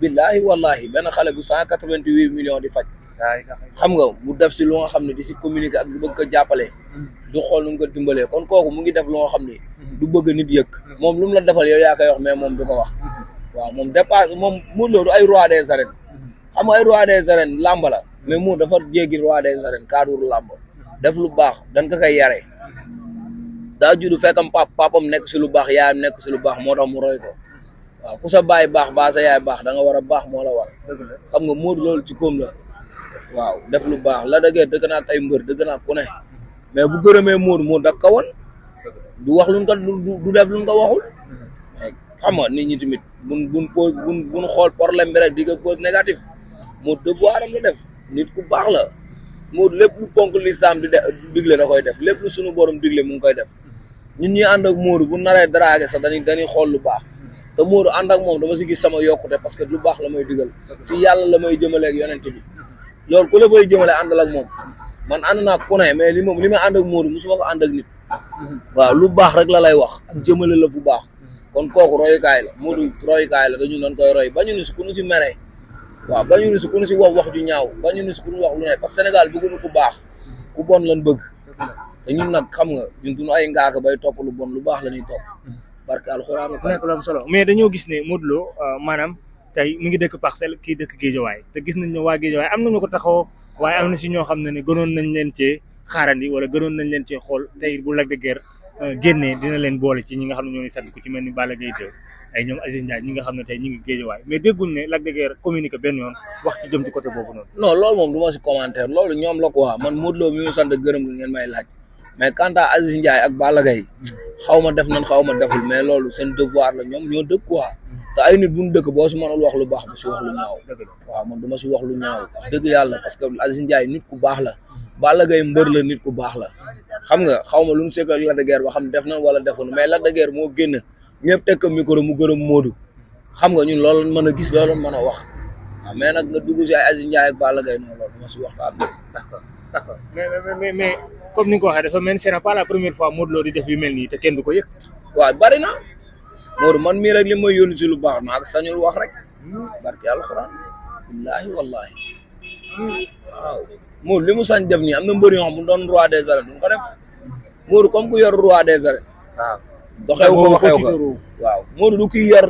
billahi wallahi benn xale bu 188 millions di faj xam nga mu def si lu nga xam ne di si communiquer ak du bëgg ko jàppale du xool nu mu ko dimbalee kon kooku mu ngi def lu nga xam ne du bëgg nit yëg moom lu mu la defal yow yaa koy wax mais moom du ko wax waaw moom dépasse moom Modou Lo du ay roi des arènes xam nga ay roi des arènes làmb la mais mu dafa jéggi roi des arènes cadre làmb def lu baax dañ ko koy yaree daa judd fekkam papam nekk si lu baax yaayam nekk si lu baax moo tax mu roy ko waaw ku sa baay baax ba sa yaay baax da nga war a baax moo la war xam nga Modou loolu ci koom la waaw def lu baax la dëggee dëgg naa ak ay mbër dëgg naa ku ne mais bu gërëmee Modou dak ka woon du wax luñ ko du def luñ ko waxul xam nga nit ñi tamit buñ xool problème bi rek di ko cause négatif Modou devoiram la def nit ku baax la Modou lépp lu ponk l'islam di digle da koy def lépp lu suñu borom digle mu ngi koy def ñun ñi ànd ak Modou bu naree dragué sax dañuy xool lu baax te Modou ànd ak moom dama si gis sama yokkute parce que lu baax la may digal si yàlla la may jëmale ak yonent bi loolu ku la fay jëmale àndal ak moom man ànd naa ku ne mais li ma ànd ak Modou musuma ko ànd ak nit waaw lu baax rek la lay wax ak jëmale la fu baax kon kooku royukaay la Modou royukaay la dañu doon koy roy ba ñu ni si ku ñu si meree waaw ba ñu ni si ku ñu si wax ju ñaaw ba ñu ni si ku ñu wax lu ne parce que Sénégal bëgguñu ku baax ku bon lan bëgg te ñun nag xam nga ñun duñu ay ngaaka bay topp lu bon lu baax la ñuy topp barke alxuraan nekk lu am solo mais dañoo gis ne Modou Lo maanaam tey mu ngi dëkk Parcelles kii dëkk Guédiawaye te gis nañ ne waa Guédiawaye am nañu ko taxaw waaye am na si ñoo xam ne gënoon nañ leen cee xaarandi wala gënoon nañ leen cee xool tey bu Lac de Guiers génnee dina leen boole ci ñi nga xam ne ñoo ngi sant ku ci mel ni Balla Gaye 2 ay ñoom Aziz Ndiaye ñi nga xam ne tey ñi ngi Guédiawaye mais dégguñ ne Lac de Guiers communiqué benn yoon wax ci jëm ci côté boobu noonu. non loolu moom du ma si commentaire loolu ñoom la quoi man Modou Lo mi ngi sant gërëm nga ngeen may laaj mais quant à Aziz Ndiaye ak Balla Gaye xaw ma def nan xaw ma deful mais loolu seen devoir la ñoom ñoo dëkk quoi te ay nit bu ñu dëkk boo si mënul wax lu baax bu si wax lu ñaaw waaw man du ma si wax lu ñaaw wax dëgg yàlla parce que Aziz Ndiaye nit ku baax la Balla Gaye mbër la nit ku baax la xam nga xaw ma lu mu sekk ak Lac de Guiers ba xam def na wala defoon mais Lac de Guiers moo génn ñëpp teg ko micro mu gërëm Modou xam nga ñun loolu mën a gis loolu mën a wax waaw mais nag nga dugg si ay Aziz Ndiaye ak Balla Gaye noonu loolu du ma si waxtaan. d'accord mais comme ni nga ko waxee dafa mel ni c'est pas la première fois Modou Lo di def yu mel nii te kenn du ko yëg. waaw bari na Modou man mii rek li may yónni si lu baax maa ko sañul wax rek barki alxuraan billaahi wallaahi waaw Modou li mu sañ def nii am na mbër yoo xam mu doon roi des arènes duñ ko def Modou comme ku yor roi des arènes waaw doxew ko waxew ko waaw Modou du kiy yor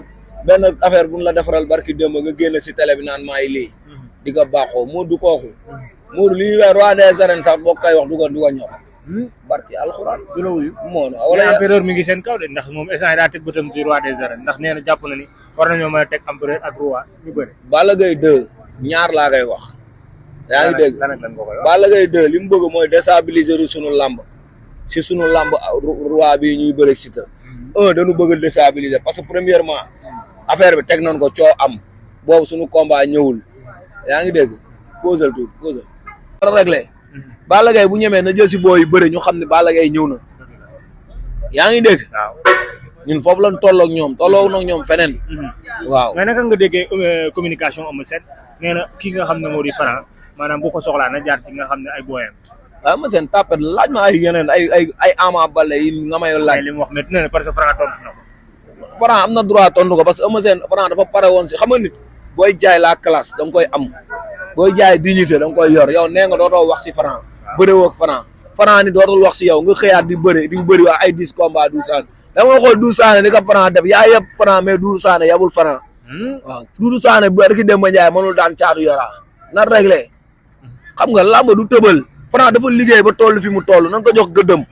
benn affaire bu ñu la defaral barki démb nga génn si télé bi naan maay lii di ko baaxoo Modou kooku Modou li ñuy wax roi des arènes sax boo koy wax du ko ñor barki alxuraan du la wuyu moo na wala empereur mi ngi seen kaw de ndax moom instant daa teg bëtam ci roi des arènes ndax nee na jàpp na ni war nañoo mën a teg empereur ak roi ñu bëri. Balla Gaye 2 ñaar laa koy wax yaa ngi dégg Balla Gaye 2 li mu bëgg mooy déstabiliser sunu lamb si sunu lamb roi bi ñuy bëri si te dañu bëgg a déstabiliser parce que premièrement affaire bi teg nañ ko coo am boobu sunu combat ñëwul yaa ngi dégg posal tuuti posal réglé Balla Gaye bu ñemee na jël si booy yu bëri ñu xam ne Balla Gaye ñëw na yaa ngi dégg ñun foofu lañ tolloog ñoom tolloo nag ñoom feneen waaw mais naka nga déggee communication Eumeu Sène nee na kii nga xam ne moo di Franc maanaam bu ko soxlaa na jaar ci nga xam ne ay booyam waaw Eumeu Sène tapet laaj ma ay yeneen ay Ama Baldé yi nga may laaj li mu wax métti na parce que Franc tontu na ko Franc am na droit tontu ko parce que Eumeu Sène Franc dafa pare woon si xam nga nit booy jaay la classe da nga koy am booy jaay dignité da nga koy yor yow nee nga dootoo wax si Franc bëre woog Franc ni dootul wax si yow nga xëyaat di bëri waa ay 10 combats 12 ans da nga xool 12 ans ni ko Franc def yaa yëpp Franc mais 12 ans yabul Franc waaw 12 ans bu rek Demba Ndiaye mënul daan caatu yoraa na réglé xam nga làmb du tëbal Franc dafa liggéey ba toll fi mu toll nan ko jox gëddëm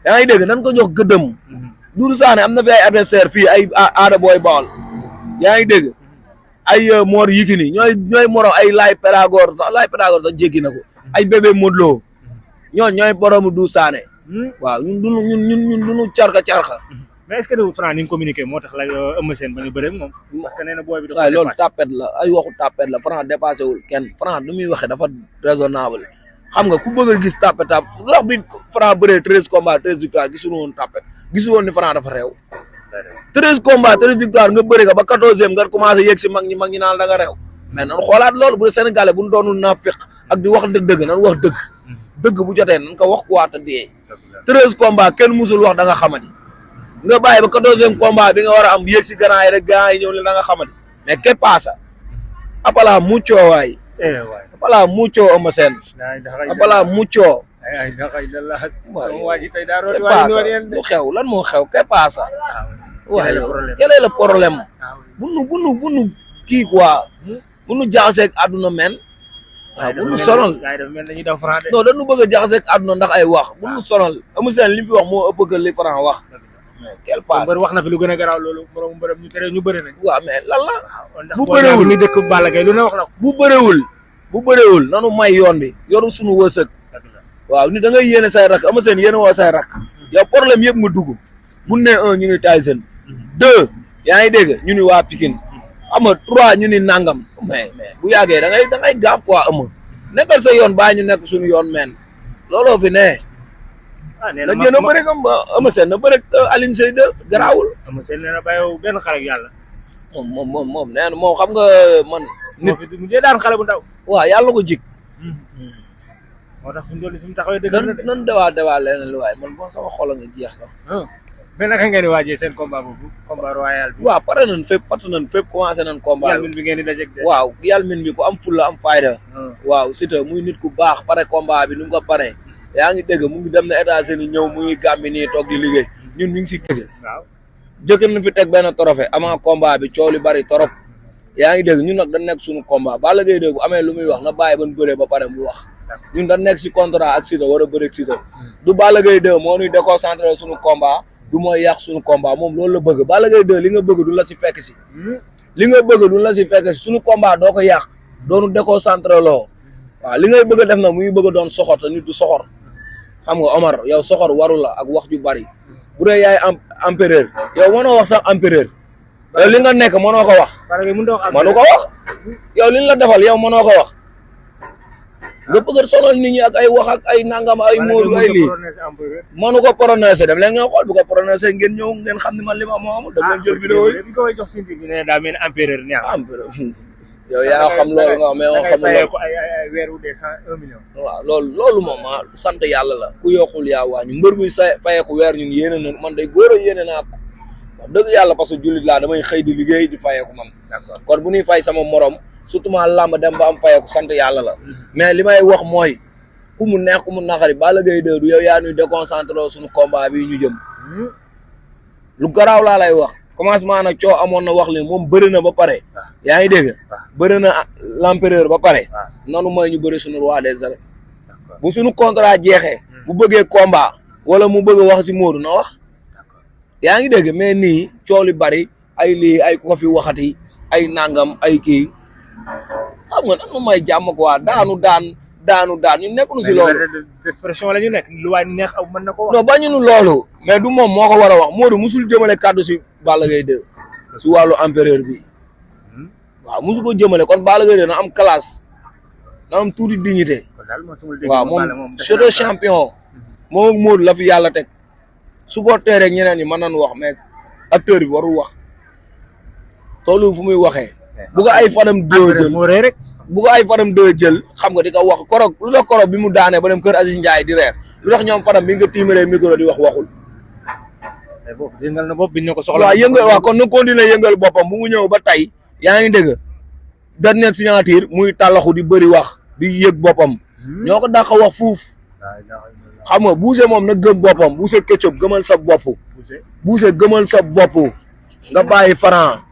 yaa ngi dégg nan ko jox gëddëm 12 ans am na fi ay adversaire fii ay Ada Boy Baol yaa ngi dégg ay Mor Yikini ñooy morom ay Laye Pédagore sax jéggi na ko ay bébé Modou Lo ñooy boromu du saane waaw ñun duñu carka mais est-ce que de Franc ni nga communiqué moo tax la Eumeu Sène ba ñu bëre moom parce que nee na booy bi waaye loolu tapet la ay waxu tapet la Franc dépassé wul kenn Franc nu muy waxee dafa raisonnable xam nga ku bëgg a gis tapet wax bi Franc bëree 13 combats 13 victoires gisuñu woon tapet gisu woon ni Franc dafa réew 13 combats 13 victoires nga bëri ka ba 14e nga commencé yegg si mag ñi naan da nga réew mais nan xoolaat loolu bu Sénégalais bu ñu doonul naafiq ak di wax dëgg nan wax dëgg bu jotee nan ko wax quoi te dee 13 combats kenn musul wax da nga xamati nga bàyyi ba 14e combat bi nga war a am yéeg si grand yi rek gars yi ñëw leen da nga xamati mais ¿qué pasa? Apala mucho waay. Apala mucho Eumeu Sène. Apala mucho. ay waaw tey daa rooti lu xew lan moo xew ¿qué pasa? waaye quel est le problème? bunu kii quoi. bunu jaxaseeg àdduna men. waaw bunu sonal. non dañu bëgg a jaxaseeg àdduna ndax ay wax bunu sonal Eumeu Sène li mu fi wax moo ëpp que li Franc wax. mais quel passe mbër wax na fi lu gën a garaaw loolu borom mbërëm ñu tere ñu bëri nañ. waaw mais lan la. bu bëriwul ni dëkk Balla Gaye lu ne wax na ko. bu bëriwul nanu may yoon bi yoru suñu wërsëg. waaw ni da ngay yéene say rak Eumeu Sène yéene woo say rak. yow problème yëpp nga dugg. bu ne un ñu ni Tyson. 2 yaa ngi dégg ñu ni waa Pikine. xam nga 3 ñu ni nangam. mais bu yàggee da ngay gaaf quoi Eumeu. nekkal sa yoon baa ñu nekk suñu yoon men looloo fi ne. nee na gën a bëri comme Eumeu Sène na bëri Alioune Seye 2 garaawul. Eumeu Sène nee na bàyyiwul benn xale ak yàlla. moom nee na moom xam nga man. nit mu dee daan xale bu ndaw. waaw yàlla ko jig. moo tax suñu doon suñu taxawee dëgg la de. nan dewaa leneen lu waaye man bon sama xol a nga jeex sax. mais naka ngeen di waajee seen combat boobu combat royal bi. waaw pare nañ fépp fatt nañ fépp commencé nañ combat yàlla bi ngeen di dajeeg de. waaw yàlla bi ku am fulla am fayda. waaw Siteu muy nit ku baax pare combat bi nu mu ko paree. yaa ngi dégg mu ngi dem na États-Unis ñëw mu ngi Gambie nii toog di liggéey ñun ñu ngi si dégg. waaw jëkkër na fi teg benn trophée avant combat bi coow li bari torop. yaa ngi dégg ñun nag dañ nekk suñu combat Balla Gaye dégg bu amee lu muy wax na bàyyi ban bëree ba pare mu wax. ñun dañ nekk si contrat ak Siteu war a bëre ak Siteu. du Balla Gaye 2 moo ñuy déconcentré suñu combat du mooy yàq suñu combat moom loolu la bëgg Balla Gaye 2 li nga bëgg du la si fekk si. li nga bëgg du la si fekk si suñu combat doo ko yàq doonu déconcentré loo waaw li ngay bëgg a def nag muy bëgg a doon soxor te nit du soxor xam nga Omar yow soxor waru la ak wax ju bari bu dee yaay empereur yow mënoo wax sax empereur yow li nga nekk mënoo ko wax. mënu ko wax yow li ñu la defal yow mënoo ko wax nga bëgg sonal nit ñi ak ay wax ak ay nangam ay móolu ay lii mënu ko prononcé dem leen ngeen xool bu ko prononcé ngeen ñëw ngeen xam ne man li ma moo amul daf leen jël vidéo yi bi ko way jox sinti bi ne daa mel ni empereur neex yow yaa xam loolu nga mais moo xam loolu ay weeru de 101 millions waaw loolu moom sant yàlla la ku yokkul yaa wàññi mbër buy fayeeku weer ñun yéene na man day góor a yéene naa ko wax dëgg yàlla parce que jullit laa damay xëy di liggéey di fayeeku man kon bu ñuy fay sama morom surtout ma làmb dem ba am fayeeku sant yàlla la mais li may wax mooy ku mu neex ku mu naqari Balla Gaye 2 du yow yaa ñuy déconcentré suñu combat bi ñu jëm lu garaaw laa lay wax commencement nag coow amoon na wax li moom bëri na ba pare yaa ngi dégg bëri na l'empereur ba pare nanu mooy ñu bëri suñu roi des arènes bu suñu contrat jeexee bu bëggee combat wala mu bëgg wax si Modou na wax yaa ngi dégg mais nii coow li bari ay lii ay ko fi waxati ay nangam ay kii xam nga nanu may jàmm quoi daanu daan ñu nekkuñu si loolu expression la ñu nekk lu waay neex aw mën na ko wax non bañu nu loolu mais du moom moo ko war a wax Modou musul jëmale kàddu si Balla Gaye 2 si wàllu empereur bi waaw musu ko jëmale kon Balla Gaye 2 na am classe na am tuuti dignité waaw moom c'est le champion moom Modou la fi yàlla teg supporter rek ñeneen ñi mën nañu wax mais acteur bi warul wax toolu fu muy waxee bu ko ay fanam jël rek bu ko ay fanam jël xam nga di ko wax korog lu tax korog bi mu daanee ba dem kër Aziz Ndiaye di reer lu tax ñoom fanam bi nga tiimaree micro di wax waxul yëngal na bopp bi ñu ko soxla waaw yëngal waaw kon na continuer yëngal boppam bu mu ñëw ba tey yaa ngi dégg dernière signature muy tàllaxu di bëri wax di yëg boppam ñoo ko dàq wax fuuf xam nga Boucher moom na gëm boppam Boucher Ketchup gëmal sa bopp Boucher gëmal sa bopp nga bàyyi Franc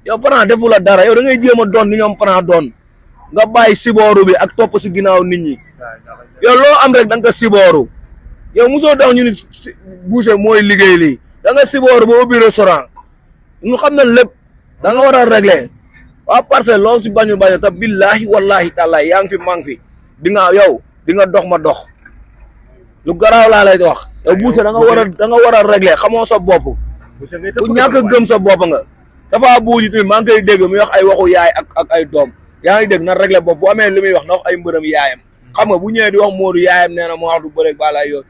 yow Franc defu la dara yow da ngay jéem a doon ni ñoom Franc doon nga bàyyi sibooru bi ak topp si ginnaaw nit ñi yow loo am rek da nga ko sibooru yow mosoo daw ñu ni Boucher mooy liggéey lii da nga sibooru ba ubbi restaurant ñu xam na lépp da nga war a régler waa Parcelles loolu si bañu te billahi wallahi taala yaa ngi fi maa ngi fi di nga dox ma dox lu garaaw laa lay wax yow Boucher da nga war a régler xamoo sa bopp ku ñàkk a gëm sa bopp nga dafa buuji tamit maa ngi koy dégg muy wax ay waxu yaay ak ay doom yaa ngi dégg na régler bopp bu amee lu muy wax na wax ay mbërëm yaayam xam nga bu ñëwee di wax Modou yaayam nee na moo wax du bëre Balla yoon